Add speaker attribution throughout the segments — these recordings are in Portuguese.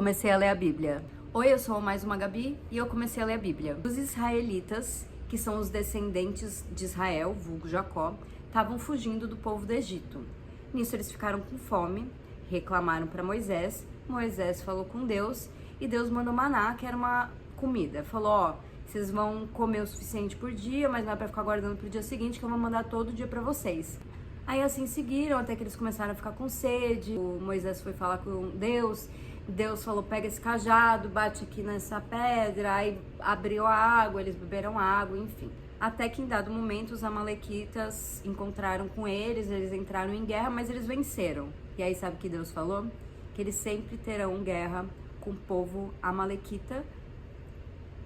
Speaker 1: Comecei a ler a Bíblia. Oi, eu sou mais uma Gabi e eu comecei a ler a Bíblia. Os israelitas, que são os descendentes de Israel, vulgo Jacó, estavam fugindo do povo do Egito. Nisso eles ficaram com fome, reclamaram para Moisés. Moisés falou com Deus e Deus mandou maná, que era uma comida. Falou, ó, vocês vão comer o suficiente por dia, mas não é para ficar guardando pro dia seguinte, que eu vou mandar todo dia para vocês. Aí assim seguiram até que eles começaram a ficar com sede. O Moisés foi falar com Deus. Deus falou, pega esse cajado, bate aqui nessa pedra. Aí abriu a água, eles beberam água, enfim. Até que em dado momento os amalequitas encontraram com eles entraram em guerra, mas eles venceram. E aí sabe o que Deus falou? Que eles sempre terão guerra com o povo amalequita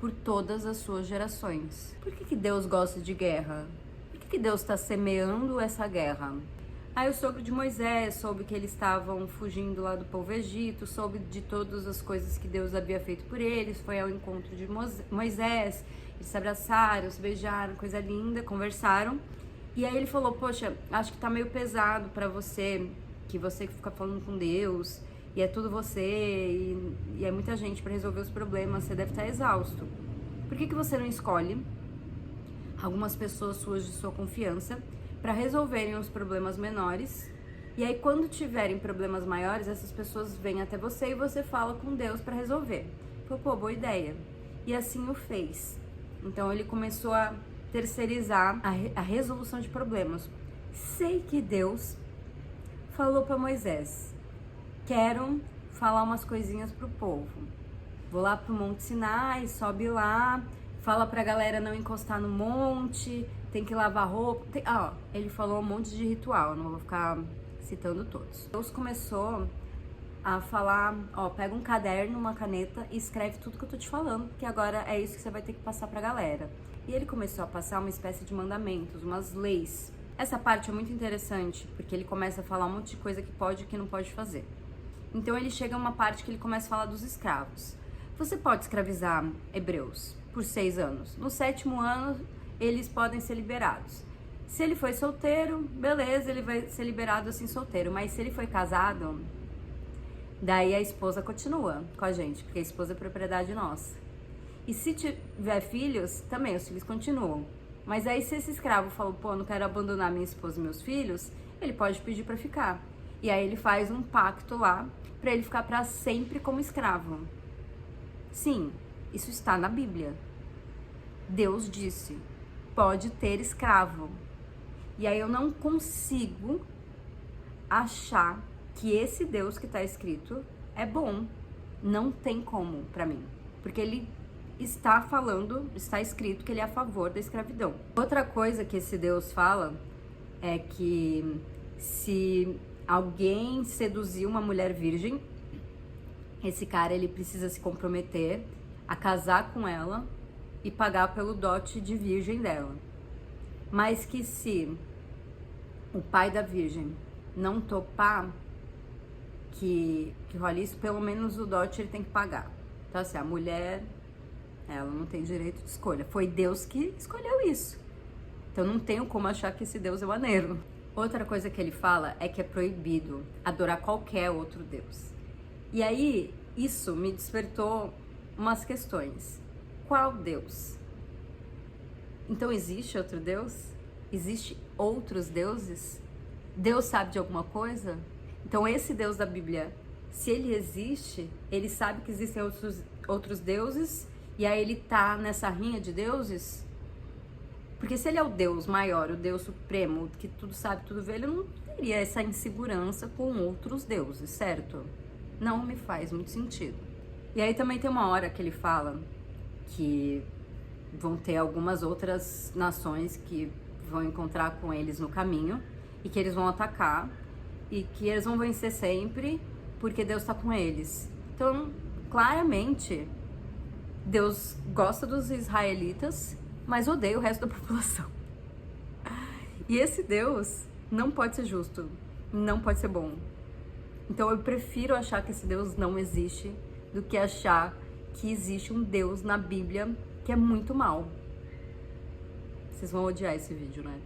Speaker 1: por todas as suas gerações. Por que Deus gosta de guerra? Por que Deus está semeando essa guerra? Aí o sogro de Moisés soube que eles estavam fugindo lá do povo Egito, soube de todas as coisas que Deus havia feito por eles, foi ao encontro de Moisés, eles se abraçaram, se beijaram, coisa linda, conversaram. E aí ele falou, poxa, acho que tá meio pesado pra você, que você fica falando com Deus, e é tudo você, e é muita gente pra resolver os problemas, você deve estar exausto. Por que você não escolhe algumas pessoas suas de sua confiança para resolverem os problemas menores, e aí quando tiverem problemas maiores, essas pessoas vêm até você e você fala com Deus para resolver. Falei, pô, boa ideia. E assim o fez. Então ele começou a terceirizar a resolução de problemas. Sei que Deus falou para Moisés, quero falar umas coisinhas pro povo. Vou lá pro Monte Sinai, sobe lá, fala pra galera não encostar no monte, tem que lavar roupa. Ele falou um monte de ritual, não vou ficar citando todos. Deus começou a falar, pega um caderno, uma caneta e escreve tudo que eu tô te falando, porque agora é isso que você vai ter que passar pra galera. E ele começou a passar uma espécie de mandamentos, umas leis. Essa parte é muito interessante, porque ele começa a falar um monte de coisa que pode e que não pode fazer. Então ele chega a uma parte que ele começa a falar dos escravos. Você pode escravizar hebreus por 6 anos. No 7º ano, eles podem ser liberados. Se ele foi solteiro, beleza, ele vai ser liberado assim solteiro. Mas se ele foi casado, daí a esposa continua com a gente, porque a esposa é propriedade nossa. E se tiver filhos, também os filhos continuam. Mas aí se esse escravo falou, pô, não quero abandonar minha esposa e meus filhos, ele pode pedir pra ficar. E aí ele faz um pacto lá pra ele ficar pra sempre como escravo. Sim, isso está na Bíblia. Deus disse, pode ter escravo. E aí eu não consigo achar que esse Deus que está escrito é bom. Não tem como pra mim. Porque ele está falando, está escrito que ele é a favor da escravidão. Outra coisa que esse Deus fala é que se alguém seduzir uma mulher virgem, esse cara ele precisa se comprometer a casar com ela e pagar pelo dote de virgem dela. Mas que se o pai da virgem não topar que role isso, pelo menos o dote ele tem que pagar. Então assim, a mulher, ela não tem direito de escolha. Foi Deus que escolheu isso. Então não tenho como achar que esse Deus é maneiro. Outra coisa que ele fala é que é proibido adorar qualquer outro Deus. E aí, isso me despertou umas questões. Qual Deus? Então existe outro Deus? Existe outros deuses? Deus sabe de alguma coisa? Então esse Deus da Bíblia, se ele existe, ele sabe que existem outros deuses, e aí ele tá nessa rinha de deuses? Porque se ele é o Deus maior, o Deus supremo, que tudo sabe, tudo vê, ele não teria essa insegurança com outros deuses, certo? Não me faz muito sentido. E aí também tem uma hora que ele fala que vão ter algumas outras nações que vão encontrar com eles no caminho e que eles vão atacar e que eles vão vencer sempre porque Deus está com eles. Então, claramente, Deus gosta dos israelitas, mas odeia o resto da população. E esse Deus não pode ser justo, não pode ser bom. Então eu prefiro achar que esse Deus não existe do que achar que existe um Deus na Bíblia que é muito mau. Vocês vão odiar esse vídeo, né?